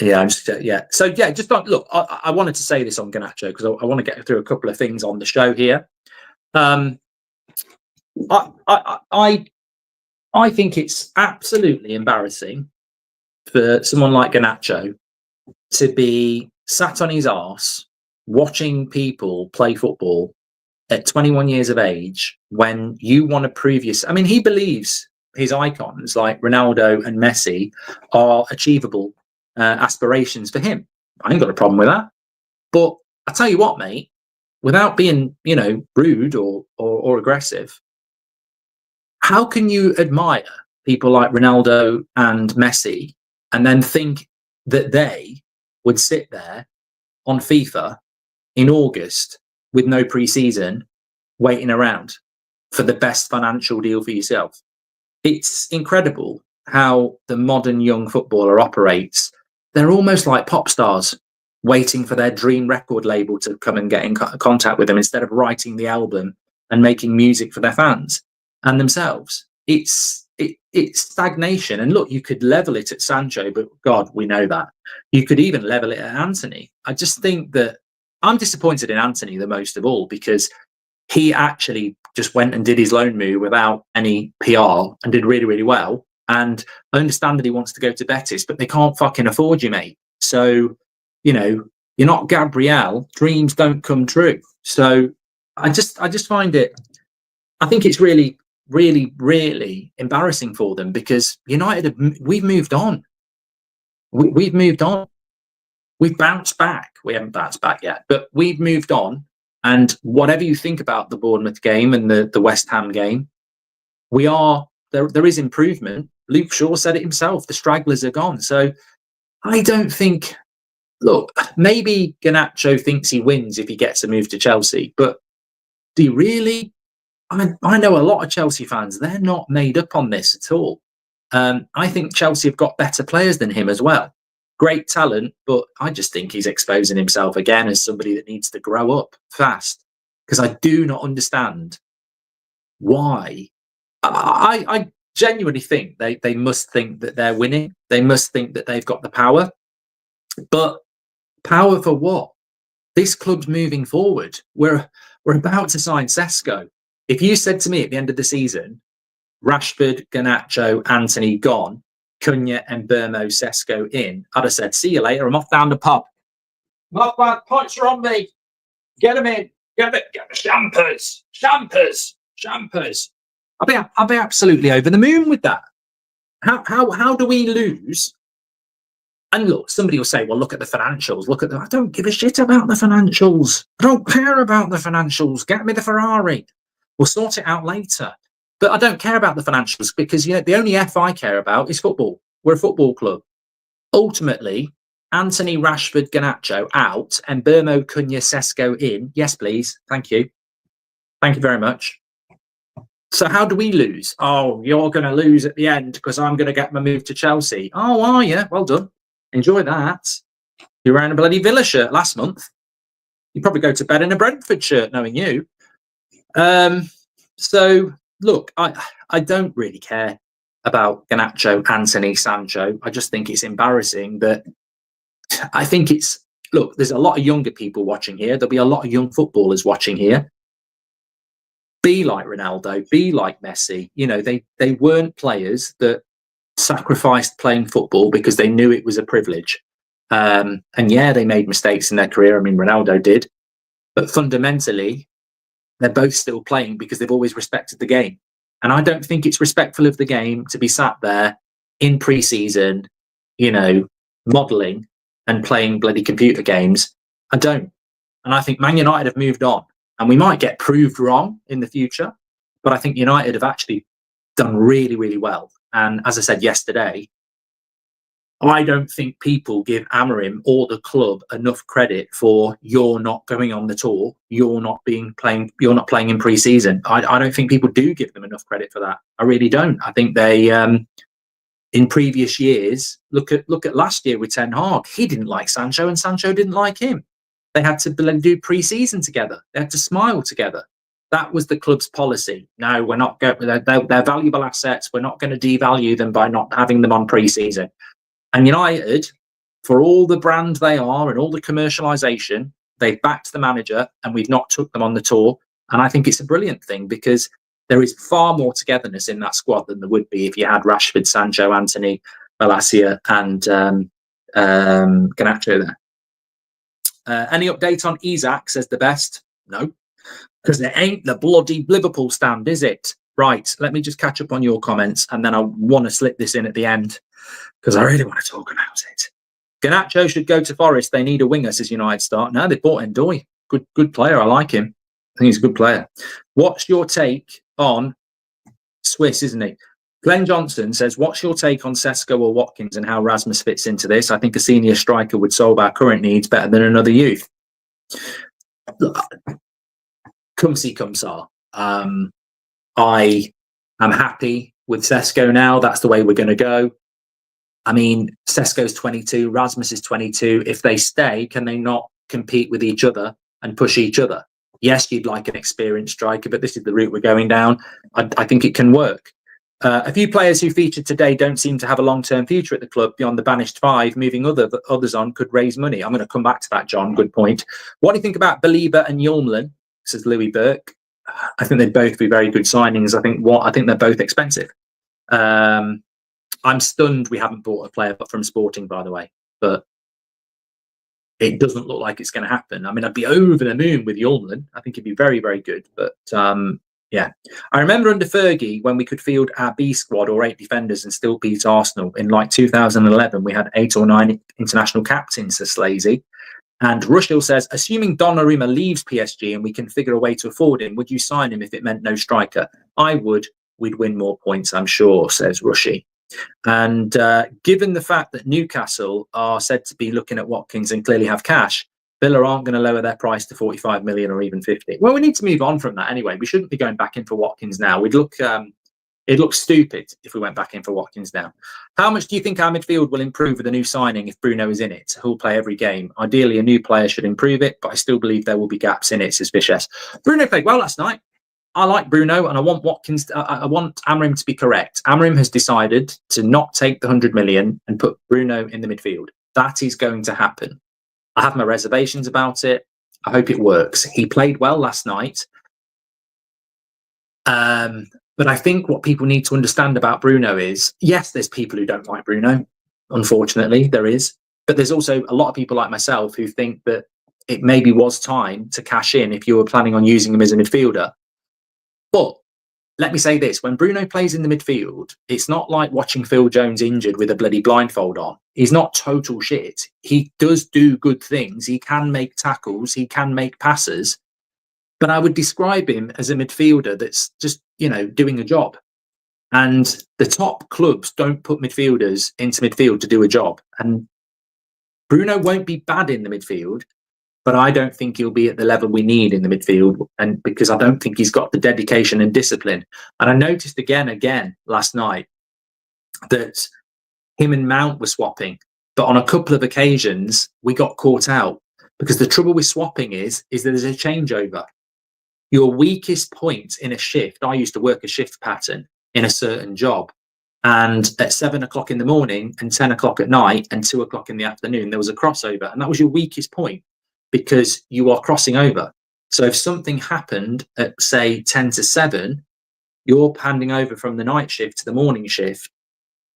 Yeah, So yeah, just look. I wanted to say this on Garnacho because I want to get through a couple of things on the show here. I think it's absolutely embarrassing for someone like Garnacho to be sat on his arse watching people play football at 21 years of age when you want to prove yourself. I mean, he believes his icons like Ronaldo and Messi are achievable aspirations for him. I ain't got a problem with that. But I tell you what, mate, without being, rude or aggressive, how can you admire people like Ronaldo and Messi and then think that they would sit there on FIFA in August with no pre-season waiting around for the best financial deal for yourself? It's incredible how the modern young footballer operates. They're almost like pop stars waiting for their dream record label to come and get in contact with them instead of writing the album and making music for their fans and themselves. It's stagnation. And look, you could level it at Sancho, but God, we know that. You could even level it at Antony. I just think that I'm disappointed in Antony the most of all, because he actually just went and did his loan move without any PR and did really, really well. And I understand that he wants to go to Betis, but they can't fucking afford you, mate. So, you're not Gabriel. Dreams don't come true. So I just find it, I think it's really, really, really embarrassing for them, because United, we've moved on. We've moved on. We've bounced back. We haven't bounced back yet, but we've moved on. And whatever you think about the Bournemouth game and the West Ham game, there is improvement. Luke Shaw said it himself. The stragglers are gone. So I don't think, look, maybe Garnacho thinks he wins if he gets a move to Chelsea, but do you really? I know a lot of Chelsea fans, they're not made up on this at all. I think Chelsea have got better players than him as well. Great talent, but I just think he's exposing himself again as somebody that needs to grow up fast, because I do not understand why. I genuinely think they must think that they're winning. They must think that they've got the power. But power for what? This club's moving forward. We're about to sign Sesko. If you said to me at the end of the season, Rashford, Garnacho, Antony gone, Cunha and Burmo, Sesko in, I'd have said, see you later. I'm off down the pub. Off, man. Points are on me. Get them in. Get the champers. I'll be absolutely over the moon with that. How do we lose? And look, somebody will say, well, look at the financials. Look at them. I don't give a shit about the financials. I don't care about the financials. Get me the Ferrari. We'll sort it out later. But I don't care about the financials, because the only F I care about is football. We're a football club. Ultimately, Antony, Rashford, Garnacho out, and Burmo, Cunha, Sesko in. Yes, please. Thank you. Thank you very much. So how do we lose? Oh, you're going to lose at the end because I'm going to get my move to Chelsea. Oh, are you? Well done. Enjoy that. You're wearing a bloody Villa shirt last month. You probably go to bed in a Brentford shirt, knowing you. So look, I don't really care about Garnacho, Antony, Sancho. I just think it's embarrassing that look, there's a lot of younger people watching here. There'll be a lot of young footballers watching here. Be like Ronaldo, be like Messi. They weren't players that sacrificed playing football because they knew it was a privilege. And yeah, they made mistakes in their career. I mean, Ronaldo did. But fundamentally, they're both still playing because they've always respected the game. And I don't think it's respectful of the game to be sat there in pre-season, modelling and playing bloody computer games. I don't. And I think Man United have moved on. And we might get proved wrong in the future, but I think United have actually done really, really well. And as I said yesterday, I don't think people give Amorim or the club enough credit for you're not going on the tour, you're not playing in pre-season. I don't think people do give them enough credit for that. I really don't. I think they, in previous years, look at last year with Ten Hag. He didn't like Sancho, and Sancho didn't like him. They had to do pre-season together. They had to smile together. That was the club's policy. No, we're not going. They're valuable assets. We're not going to devalue them by not having them on pre-season. And United, for all the brand they are and all the commercialisation, they've backed the manager, and we've not took them on the tour. And I think it's a brilliant thing, because there is far more togetherness in that squad than there would be if you had Rashford, Sancho, Antony, Malacia, and Garnacho there. Any update on Isak, says the best? No, because it ain't the bloody Liverpool stand, is it? Right, let me just catch up on your comments, and then I want to slip this in at the end because I really want to talk about it. Garnacho should go to Forest. They need a winger, says United Start. No, they bought Ndoye. Good player. I like him. I think he's a good player. What's your take on Swiss, isn't he? Glenn Johnson says, what's your take on Sesko or Watkins and how Rasmus fits into this? I think a senior striker would solve our current needs better than another youth. Come see, come saw. I am happy with Sesko now. That's the way we're going to go. I mean, Sesko's 22, Rasmus is 22. If they stay, can they not compete with each other and push each other? Yes, you'd like an experienced striker, but this is the route we're going down. I think it can work. A few players who featured today don't seem to have a long-term future at the club beyond the banished five. Moving others on could raise money. I'm going to come back to that, John. Good point. What do you think about Belieber and Yulman? Says Louis Burke. I think they'd both be very good signings. I think they're both expensive. I'm stunned we haven't bought a player from Sporting, by the way, but it doesn't look like it's going to happen. I mean, I'd be over the moon with Yulman. I think he'd be very, very good. But yeah, I remember under Fergie when we could field our B squad or 8 defenders and still beat Arsenal. In like 2011, we had 8 or 9 international captains, says Slazy. And Rushil says, assuming Donnarumma leaves PSG and we can figure a way to afford him, would you sign him if it meant no striker? I would. We'd win more points, I'm sure, says Rushy. And given the fact that Newcastle are said to be looking at Watkins and clearly have cash, Villa aren't going to lower their price to 45 million or even 50. Well, we need to move on from that anyway. We shouldn't be going back in for Watkins now. It'd look stupid if we went back in for Watkins now. How much do you think our midfield will improve with a new signing if Bruno is in it? Who'll play every game? Ideally, a new player should improve it, but I still believe there will be gaps in it, says Vicious. Bruno played well last night. I like Bruno, and I want Watkins. I want Amorim to be correct. Amorim has decided to not take the 100 million and put Bruno in the midfield. That is going to happen. I have my reservations about it. I hope it works. He played well last night. But I think what people need to understand about Bruno is, yes, there's people who don't like Bruno. Unfortunately, there is. But there's also a lot of people like myself who think that it maybe was time to cash in if you were planning on using him as a midfielder. But let me say this, when Bruno plays in the midfield, it's not like watching Phil Jones injured with a bloody blindfold on. He's not total shit. He does do good things. He can make tackles. He can make passes. But I would describe him as a midfielder that's just, doing a job. And the top clubs don't put midfielders into midfield to do a job. And Bruno won't be bad in the midfield, but I don't think he'll be at the level we need in the midfield, and because I don't think he's got the dedication and discipline. And I noticed again last night that him and Mount were swapping, but on a couple of occasions we got caught out, because the trouble with swapping is that there's a changeover. Your weakest point in a shift, I used to work a shift pattern in a certain job, and at 7 o'clock in the morning and 10 o'clock at night and 2 o'clock in the afternoon, there was a crossover, and that was your weakest point, because you are crossing over. So if something happened at, say, 10 to 7, you're handing over from the night shift to the morning shift.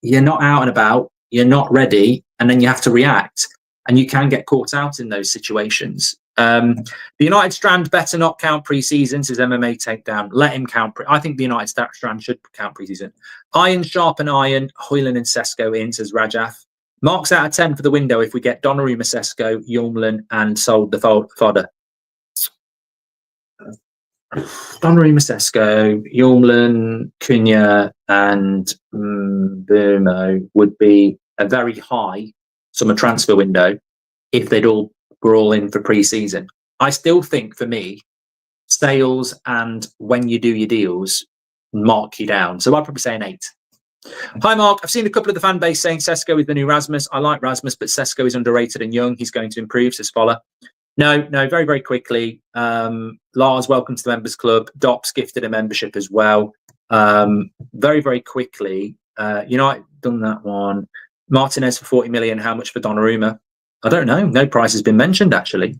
You're not out and about, you're not ready, and then you have to react. And you can get caught out in those situations. The United Strand better not count pre-season, says MMA Takedown. Let him count. I think the United Strand should count pre-season. Iron sharpen iron. Hojlund and Sesko in, says Rajaf. Marks out of 10 for the window if we get Donnarumma, Sesko, Yulman, and sold the fodder. Donnarumma, Sesko, Yulman, Cunha, and Bruno would be a very high summer transfer window if they'd were all in for pre-season. I still think, for me, sales and when you do your deals mark you down. So I'd probably say an 8. Hi, Mark. I've seen a couple of the fan base saying Sesko is the new Rasmus. I like Rasmus, but Sesko is underrated and young. He's going to improve, says Fowler. No, very, very quickly. Lars, welcome to the members club. Dops gifted a membership as well. Very, very quickly. United done that one. Martinez for 40 million. How much for Donnarumma? I don't know. No price has been mentioned, actually.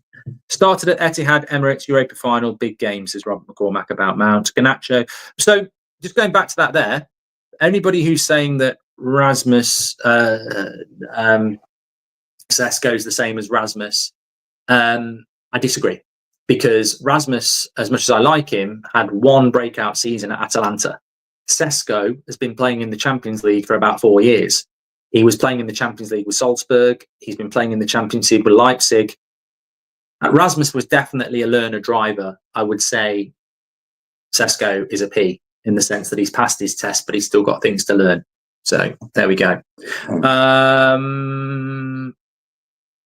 Started at Etihad, Emirates, Europa final. Big game, says Robert McCormack about Mount. Garnacho. So just going back to that there, anybody who's saying that Rasmus Sesko is the same as Rasmus, I disagree, because Rasmus, as much as I like him, had one breakout season at Atalanta. Sesko has been playing in the Champions League for about 4 years. He was playing in the Champions League with Salzburg. He's been playing in the Champions League with Leipzig. Rasmus was definitely a learner driver. I would say Sesko is a P in the sense that he's passed his test, but he's still got things to learn. So there we go.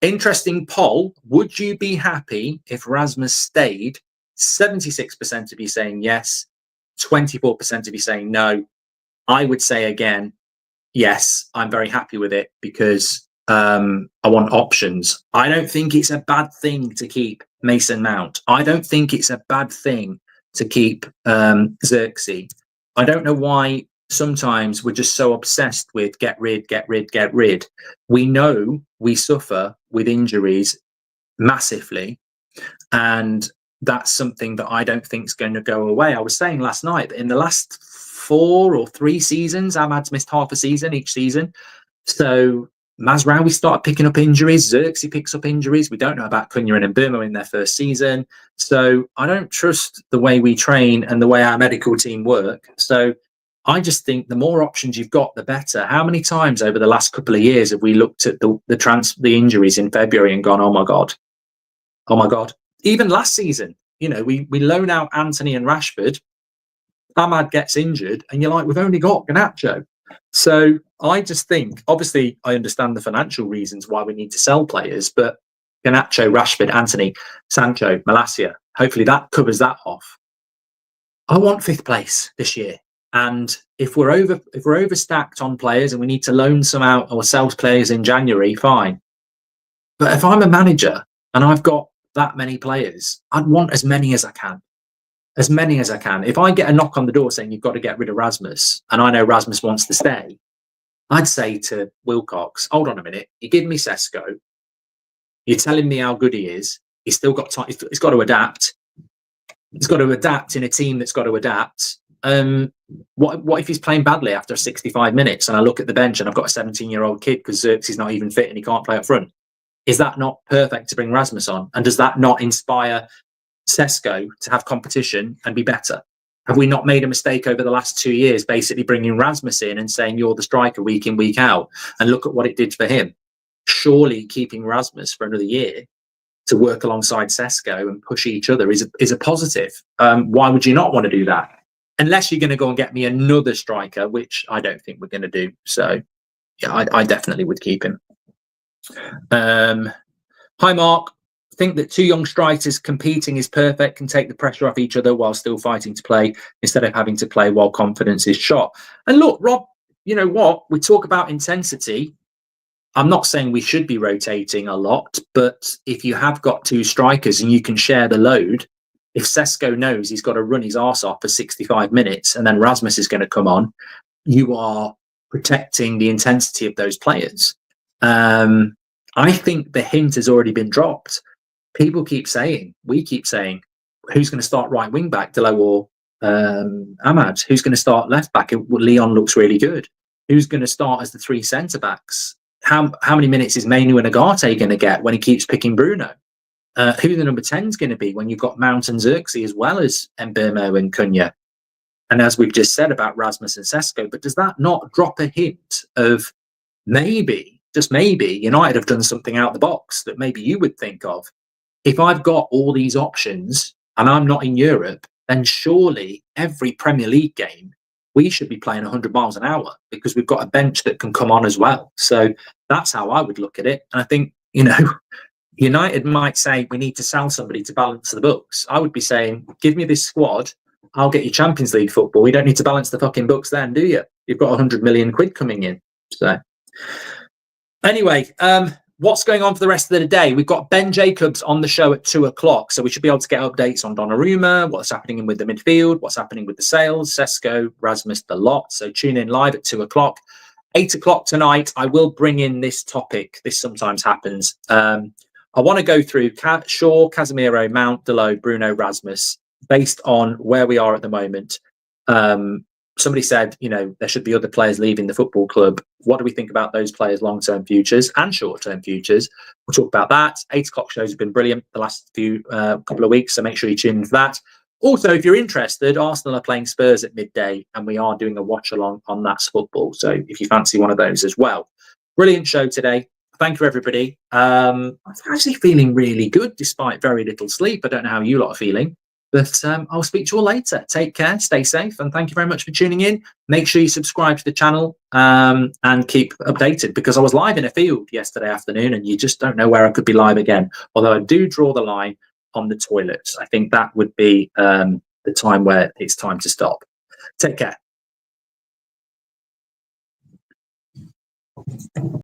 Interesting poll. Would you be happy if Rasmus stayed? 76% of you saying yes, 24% of you saying no. I would say again, yes, I'm very happy with it because I want options. I don't think it's a bad thing to keep Mason Mount. I don't think it's a bad thing to keep Xerxes. I don't know why sometimes we're just so obsessed with get rid. We know we suffer with injuries massively, and that's something that I don't think is going to go away. I was saying last night that in the last 4 or 3 seasons, Ahmad's missed half a season each season. So Mazraoui started picking up injuries. Xerxes picks up injuries. We don't know about Cunha and Mbeumo in their first season. So I don't trust the way we train and the way our medical team work. So I just think the more options you've got, the better. How many times over the last couple of years have we looked at the injuries in February and gone, oh my God. Even last season, you know, we loan out Anthony and Rashford. Ahmad gets injured and you're like, we've only got Garnacho. So I just think, obviously, I understand the financial reasons why we need to sell players, but Garnacho, Rashford, Anthony, Sancho, Malacia, hopefully that covers that off. I want 5th place this year. And if we're overstacked on players and we need to loan some out or sell players in January, fine. But if I'm a manager and I've got that many players, I'd want as many as I can. As many as I can. If I get a knock on the door saying you've got to get rid of Rasmus, and I know Rasmus wants to stay, I'd say to Wilcox, hold on a minute, you give me Sesko, you're telling me how good he is, he's still got time, he's got to adapt. He's got to adapt in a team that's got to adapt. What if he's playing badly after 65 minutes and I look at the bench and I've got a 17-year-old kid because Xerxes is not even fit and he can't play up front? Is that not perfect to bring Rasmus on? And does that not inspire Sesko to have competition and be better? Have we not made a mistake over the last 2 years, basically bringing Rasmus in and saying you're the striker week in, week out, and look at what it did for him? Surely keeping Rasmus for another year to work alongside Sesko and push each other is a positive. Why would you not want to do that? Unless you're going to go and get me another striker, which I don't think we're going to do. So yeah, I definitely would keep him. Hi, Mark. Think that 2 young strikers competing is perfect, can take the pressure off each other while still fighting to play instead of having to play while confidence is shot. And look, Rob, you know what? We talk about intensity. I'm not saying we should be rotating a lot, but if you have got 2 strikers and you can share the load, if Sesko knows he's got to run his arse off for 65 minutes and then Rasmus is going to come on, you are protecting the intensity of those players. I think the hint has already been dropped. We keep saying, who's going to start right wing back, Dalot or Ahmad? Who's going to start left back? Leon looks really good. Who's going to start as the 3 centre backs? How many minutes is Mainu and Agate going to get when he keeps picking Bruno? Who the number 10 is going to be when you've got Mount and Xerxes as well as Mbeumo and Cunha? And as we've just said about Rasmus and Sesko, but does that not drop a hint of maybe, just maybe, United have done something out the box that maybe you would think of? If I've got all these options and I'm not in Europe, then surely every Premier League game, we should be playing 100 miles an hour because we've got a bench that can come on as well. So that's how I would look at it. And I think, you know, United might say we need to sell somebody to balance the books. I would be saying, give me this squad, I'll get you Champions League football. We don't need to balance the fucking books then, do you? You've got 100 million quid coming in. So anyway, what's going on for the rest of the day? We've got Ben Jacobs on the show at 2:00. So we should be able to get updates on Donnarumma, what's happening with the midfield, what's happening with the sales, Sesko, Rasmus, Dalot. So tune in live at 2:00. 8:00 tonight, I will bring in this topic. This sometimes happens. I want to go through Shaw, Casemiro, Mount, Dalot, Bruno, Rasmus, based on where we are at the moment. Somebody said, you know, there should be other players leaving the football club. What do we think about those players' long-term futures and short-term futures? We'll talk about that. 8:00 shows have been brilliant the last couple of weeks, so make sure you tune in for that. Also, if you're interested, Arsenal are playing Spurs at midday, and we are doing a watch along on That's Football. So if you fancy one of those as well. Brilliant show today. Thank you, everybody. I'm actually feeling really good despite very little sleep. I don't know how you lot are feeling, but I'll speak to you all later. Take care, stay safe, and thank you very much for tuning in. Make sure you subscribe to the channel and keep updated, because I was live in a field yesterday afternoon, and you just don't know where I could be live again. Although I do draw the line on the toilets. I think that would be the time where it's time to stop. Take care.